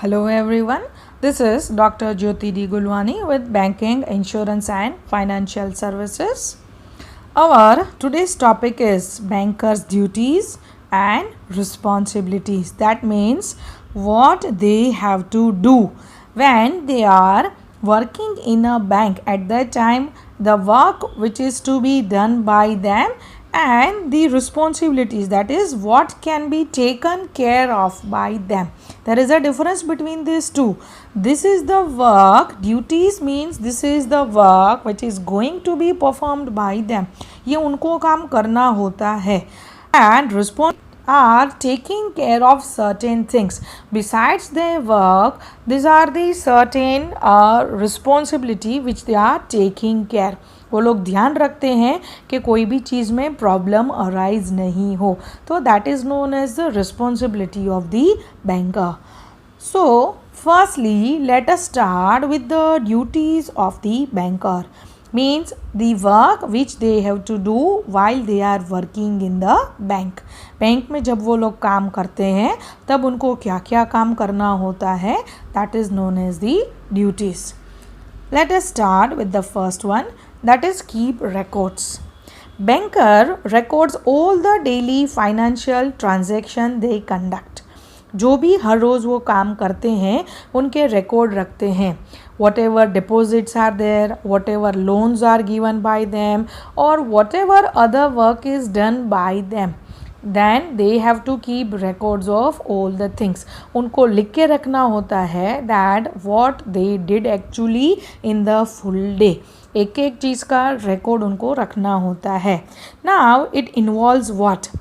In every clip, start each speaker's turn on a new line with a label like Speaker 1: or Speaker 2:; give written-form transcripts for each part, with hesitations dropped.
Speaker 1: Hello everyone, this is Dr. Jyoti D. Gulwani with Banking, Insurance and Financial Services. Our today's topic is bankers' duties and responsibilities. That means what they have to do when they are working in a bank. At that time, the work which is to be done by them and the responsibilities, that is what can be taken care of by them. There is a difference between these two. This is the work, duties means this is the work which is going to be performed by them. ये उनको काम करना होता है. And are taking care of certain things. Besides their work, these are the certain responsibility which they are taking care. वो लोग ध्यान रखते हैं कि कोई भी चीज़ में प्रॉब्लम अराइज नहीं हो. तो that is known as the responsibility of the banker. So firstly let us start with the duties of the banker. Means the work which they have to do while they are working in the bank. Bank में जब वो लोग काम करते हैं तब उनको क्या क्या काम करना होता है, that is known as the duties. Let us start with the first one, that is keep records. Banker records all the daily financial transaction they conduct. जो भी हर रोज़ वो काम करते हैं उनके रिकॉर्ड रखते हैं. Whatever deposits are there, whatever loans are given by them, or whatever other work is done by them, then they have to keep records of all the things. उनको लिख के रखना होता है that what they did actually in the full day. एक एक चीज़ का record उनको रखना होता है. Now it involves what?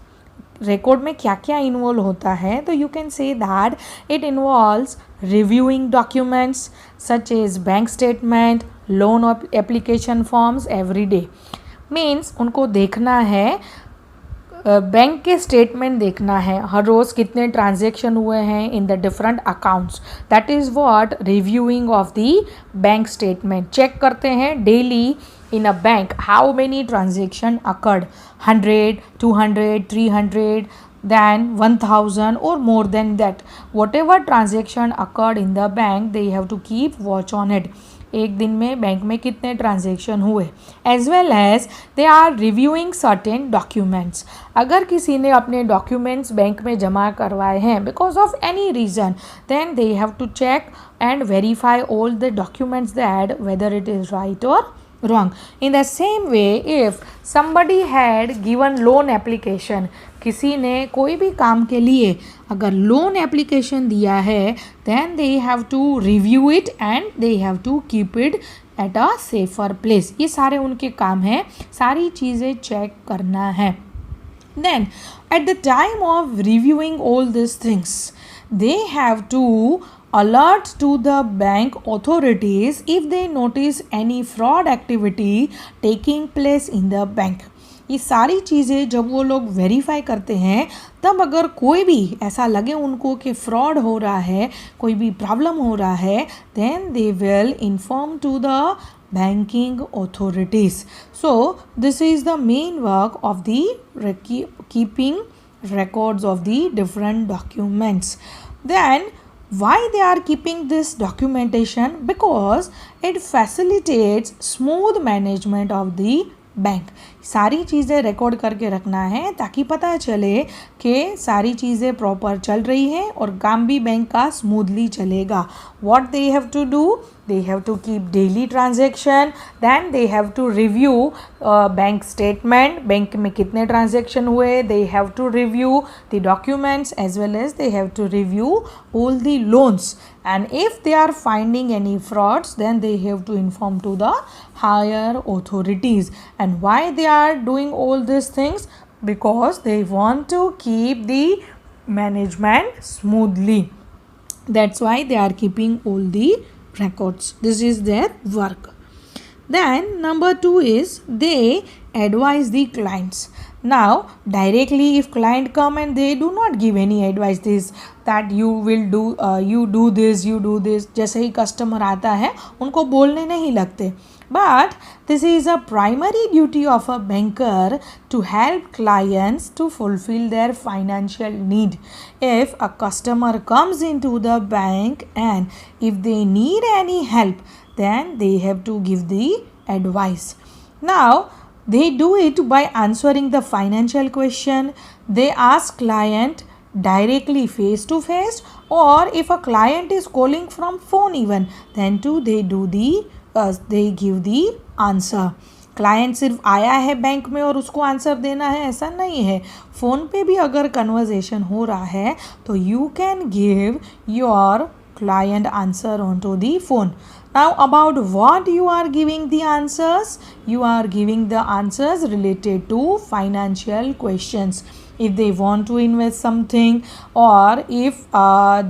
Speaker 1: Record में क्या क्या इन्वॉल्व होता है, तो you can say that it involves reviewing documents such as bank statement, loan application forms every day. Means उनको देखना है, बैंक के स्टेटमेंट देखना है, हर रोज़ कितने ट्रांजेक्शन हुए हैं in the different accounts. That is what reviewing of the bank statement. Check करते हैं daily in a bank how many transaction occurred, 100, 200, 300, then 1000 or more than that. Whatever transaction occurred in the bank, they have to keep watch on it. एक दिन में bank में कितने transaction हुए. As well as they are reviewing certain documents. अगर किसी ने अपने डॉक्यूमेंट्स बैंक में जमा करवाए हैं because of any reason, then they have to check and verify all the documents that whether it is right और wrong. In the same way, if somebody had given loan application, किसी ने कोई भी काम के लिए अगर लोन एप्लीकेशन दिया है, then they have to review it and they have to keep it at a safer place. ये सारे उनके काम हैं, सारी चीज़ें चेक करना है. Then at the time of reviewing all these things, they have to alert to the bank authorities if they notice any fraud activity taking place in the bank. ये सारी चीज़ें जब वो लोग वेरीफाई करते हैं तब अगर कोई भी ऐसा लगे उनको कि फ्रॉड हो रहा है, कोई भी प्रॉब्लम हो रहा है, then they will inform to the banking authorities. So this is the main work of the keeping records of the different documents. Then why they are keeping this documentation? Because it facilitates smooth management of the bank. सारी चीज़ें record करके रखना है ताकि पता चले कि सारी चीज़ें प्रॉपर चल रही हैं और काम भी बैंक का स्मूथली चलेगा. What they have to do? They have to keep daily transaction, then they have to review bank statement, bank में कितने transaction हुए, they have to review the documents as well as they have to review all the loans, and if they are finding any frauds, then they have to inform to the higher authorities. And why they are doing all these things? Because they want to keep the management smoothly. That's why they are keeping all the records. This is their work. Then number 2 is they advise the clients. Now, directly if client come and they do not give any advice this that you will do you do this, जैसे ही customer आता है उनको बोलने नहीं लगते. But this is a primary duty of a banker to help clients to fulfill their financial need. If a customer comes into the bank and if they need any help, then they have to give the advice. Now, they do it by answering the financial question. They ask client directly face to face, or if a client is calling from phone even, then too they give the answer. Client सिर्फ आया है bank में और उसको answer देना है ऐसा नहीं है. फ़ोन पे भी अगर कन्वर्जेशन हो रहा है तो you can give your client answer onto the phone. Now about what you are giving the answers? You are giving the answers related to financial questions. If they want to invest something, or if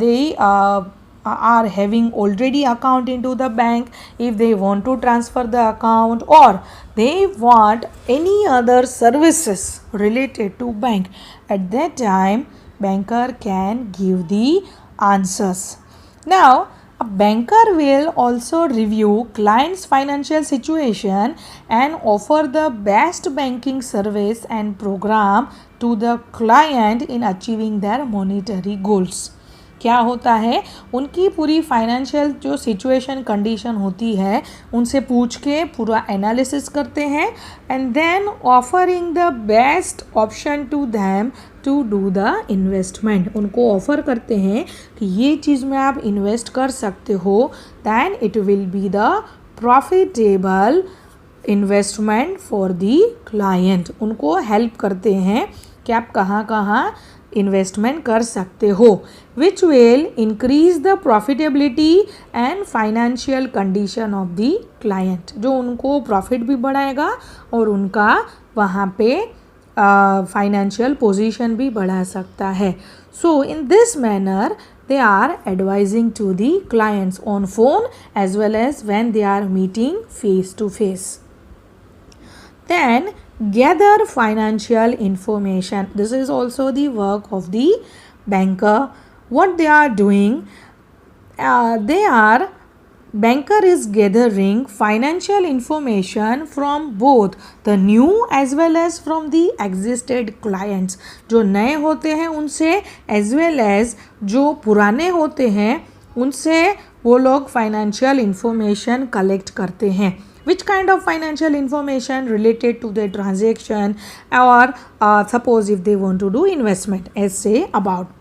Speaker 1: they are having already account into the bank, if they want to transfer the account, or they want any other services related to bank, at that time banker can give the answers. Now, a banker will also review client's financial situation and offer the best banking service and program to the client in achieving their monetary goals. क्या होता है, उनकी पूरी financial जो situation condition होती है उनसे पूछ के पूरा एनालिसिस करते हैं and then offering the best option to them to do the investment. उनको ऑफ़र करते हैं कि ये चीज़ में आप इन्वेस्ट कर सकते हो, then it will be the profitable investment for the client. उनको हेल्प करते हैं कि आप कहाँ कहाँ इन्वेस्टमेंट कर सकते हो, which will increase the profitability and financial condition of the client. जो उनको प्रॉफिट भी बढ़ाएगा और उनका वहाँ पे फाइनेंशियल पोजीशन भी बढ़ा सकता है. So in this manner they are advising to the clients on phone as well as when they are meeting face to face. Then gather financial information. This is also the work of the banker. What they are doing, banker is gathering financial information from both the new as well as from the existed clients. जो नए होते हैं उनसे as well as जो पुराने होते हैं उनसे वो लोग फाइनेंशियल इंफॉर्मेशन कलेक्ट करते हैं. Which kind of financial information related to their transaction, or suppose if they want to do investment, as say about.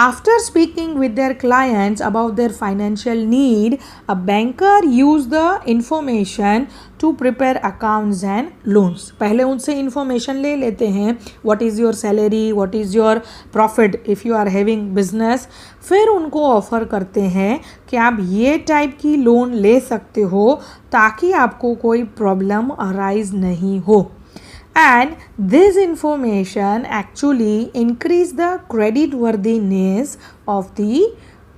Speaker 1: After speaking with their clients about their financial need, a banker use the information to prepare accounts and loans. पहले उनसे information ले लेते हैं, what is your salary, what is your profit if you are having business. फिर उनको offer करते हैं कि आप ये टाइप की लोन ले सकते हो ताकि आपको कोई प्रॉब्लम अराइज नहीं हो. And this information actually increase the credit worthiness of the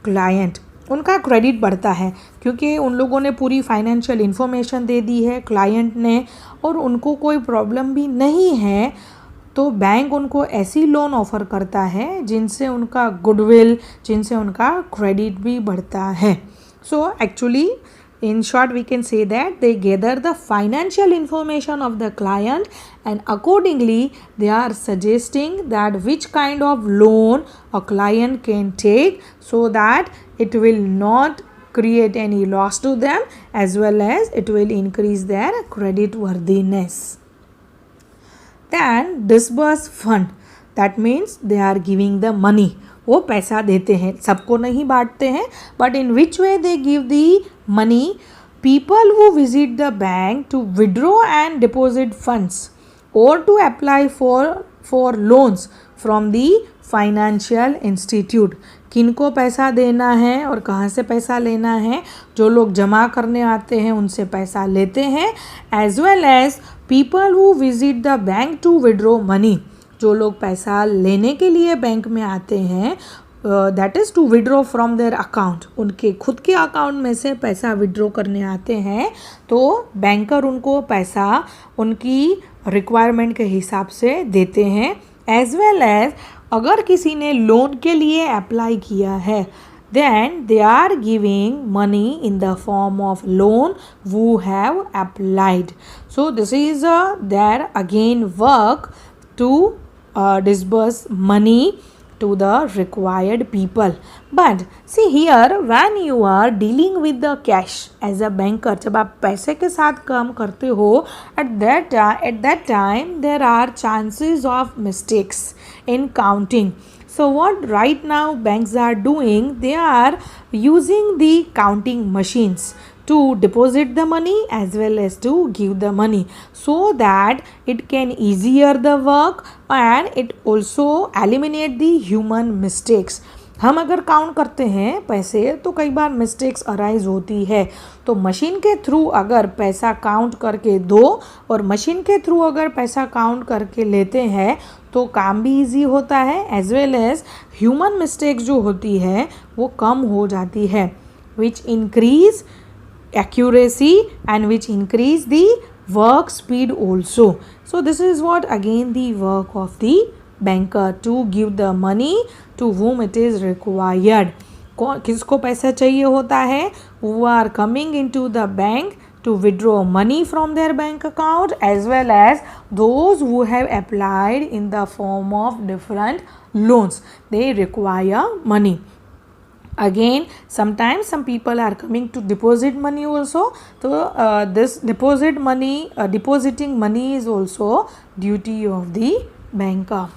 Speaker 1: client. उनका क्रेडिट बढ़ता है क्योंकि उन लोगों ने पूरी फाइनेंशियल इंफॉर्मेशन दे दी है क्लाइंट ने और उनको कोई प्रॉब्लम भी नहीं है, तो बैंक उनको ऐसी लोन ऑफ़र करता है जिनसे उनका गुडविल, जिनसे उनका क्रेडिट भी बढ़ता है. So actually in short we can say that they gather the financial information of the client and accordingly they are suggesting that which kind of loan a client can take so that it will not create any loss to them as well as it will increase their credit worthiness. Then disburse fund, that means they are giving the money. वो पैसा देते हैं, सबको नहीं बांटते हैं, but in which way they give the money. People who visit the bank to withdraw and deposit funds or to apply for loans from the financial institute. किनको पैसा देना है और कहाँ से पैसा लेना है, जो लोग जमा करने आते हैं उनसे पैसा लेते हैं, as well as people who visit the bank to withdraw money. जो लोग पैसा लेने के लिए बैंक में आते हैं, that is to withdraw from their account, उनके खुद के अकाउंट में से पैसा विड्रॉ करने आते हैं, तो बैंकर उनको पैसा उनकी रिक्वायरमेंट के हिसाब से देते हैं, एज वेल एज अगर किसी ने लोन के लिए अप्लाई किया है then they are giving money in the form of loan who have applied. So this is their again work to disburse money to the required people. But see here, when you are dealing with the cash as a banker, जब आप पैसे के साथ काम करते हो, at that time there are chances of mistakes in counting. So what right now banks are doing, they are using the counting machines to deposit the money as well as to give the money, so that it can easier the work and it also eliminate the human mistakes. हम अगर count करते हैं पैसे तो कई बार mistakes arise होती है, तो मशीन के थ्रू अगर पैसा काउंट करके दो और मशीन के थ्रू अगर पैसा काउंट करके लेते हैं तो काम भी इजी होता है, as well as human mistakes जो होती है वो कम हो जाती है, which increase accuracy and which increase the work speed also. So this is what again the work of the banker, to give the money to whom it is required. किसको पैसा चाहिए होता है? Who are coming into the bank to withdraw money from their bank account, as well as those who have applied in the form of different loans. They require money. Again, sometimes some people are coming to deposit money also. So this depositing money is also duty of the banker.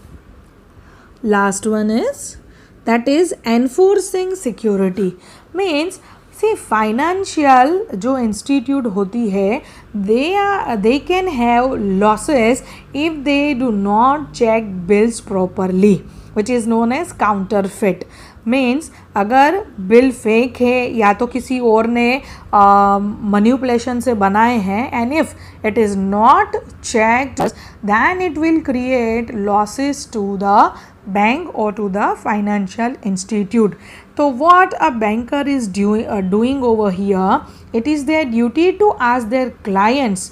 Speaker 1: Last one is, that is enforcing security. Means see, financial जो institute होती है, they can have losses if they do not check bills properly, which is known as counterfeit. Means अगर bill fake है या तो किसी और ने मैनिपुलेशन से बनाए हैं, and if it is not checked then it will create losses to the bank और टू द फाइनेंशियल इंस्टीट्यूट. तो what a banker is doing over here, it is their duty to ask their clients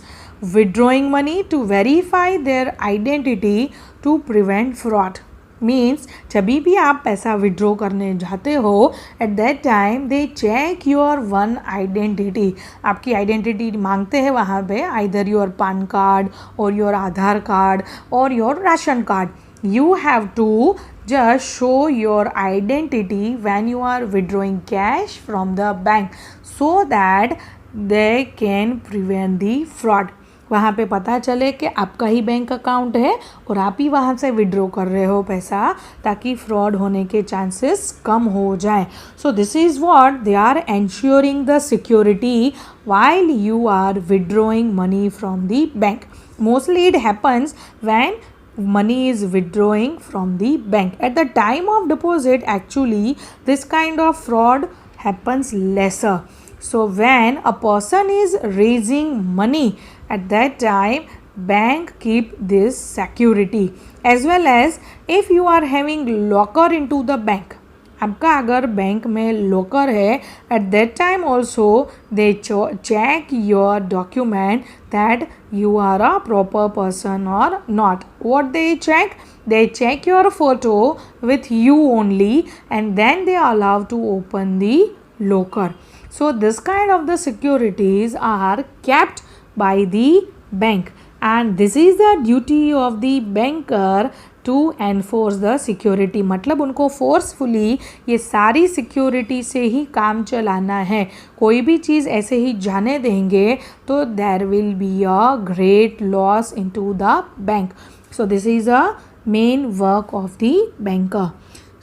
Speaker 1: withdrawing money to verify their identity to prevent fraud. Means जब भी आप पैसा withdraw करने जाते हो, at that time they check your own identity. आपकी identity मांगते हैं वहाँ पे, आइदर योर पैन कार्ड और योर आधार कार्ड और your ration card. You have to just show your identity when you are withdrawing cash from the bank, so that they can prevent the fraud. वहाँ पे पता चले कि आपका ही bank account है और आप ही वहाँ से विड्रॉ कर रहे हो पैसा, ताकि फ्रॉड होने के चांसेस कम हो जाए. So this is what they are ensuring the security while you are withdrawing money from the bank. Mostly it happens when money is withdrawing from the bank. At the time of deposit, actually this kind of fraud happens lesser. So when a person is raising money, at that time bank keep this security, as well as if you are having locker into the bank. आपका अगर bank में locker है, at that time also they check your document that you are a proper person और not. What they check? They check your photo with you only, and then they allow to open the locker. So this kind of the securities are kept by the bank, and this is the duty of the banker to enforce the security. मतलब उनको forcefully ये सारी security से ही काम चलाना है. कोई भी चीज़ ऐसे ही जाने देंगे तो there will be a great loss into the bank. So this is a main work of the banker.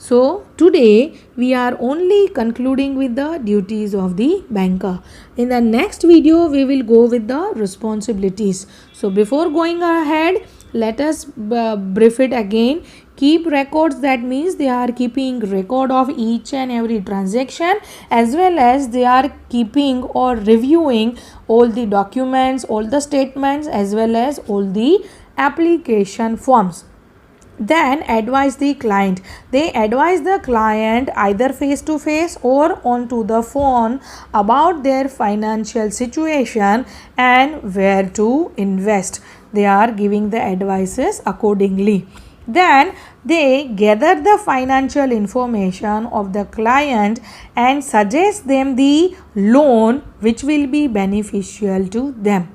Speaker 1: So today we are only concluding with the duties of the banker. In the next video we will go with the responsibilities. So before going ahead, let us brief it again. Keep records, that means they are keeping record of each and every transaction, as well as they are keeping or reviewing all the documents, all the statements, as well as all the application forms. then advise the client. They advise the client either face to face or onto the phone about their financial situation and where to invest. They are giving the advices accordingly. Then they gather the financial information of the client and suggest them the loan which will be beneficial to them.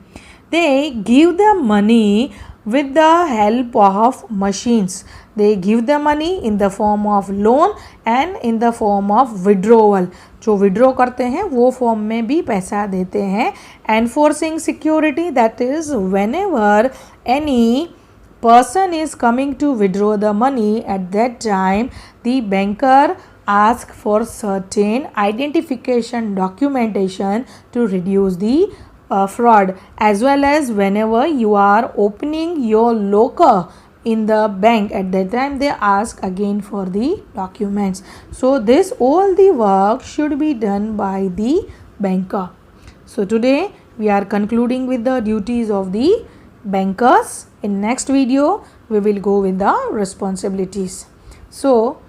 Speaker 1: They give the money with the help of machines. They give the money in the form of loan and in the form of withdrawal. जो withdraw करते हैं वो form में भी पैसा देते हैं. Enforcing security, that is whenever any person is coming to withdraw the money, at that time the banker asks for certain identification documentation to reduce the fraud, as well as whenever you are opening your locker in the bank, at that time they ask again for the documents. So this all the work should be done by the banker. So today we are concluding with the duties of the bankers. In next video we will go with the responsibilities. So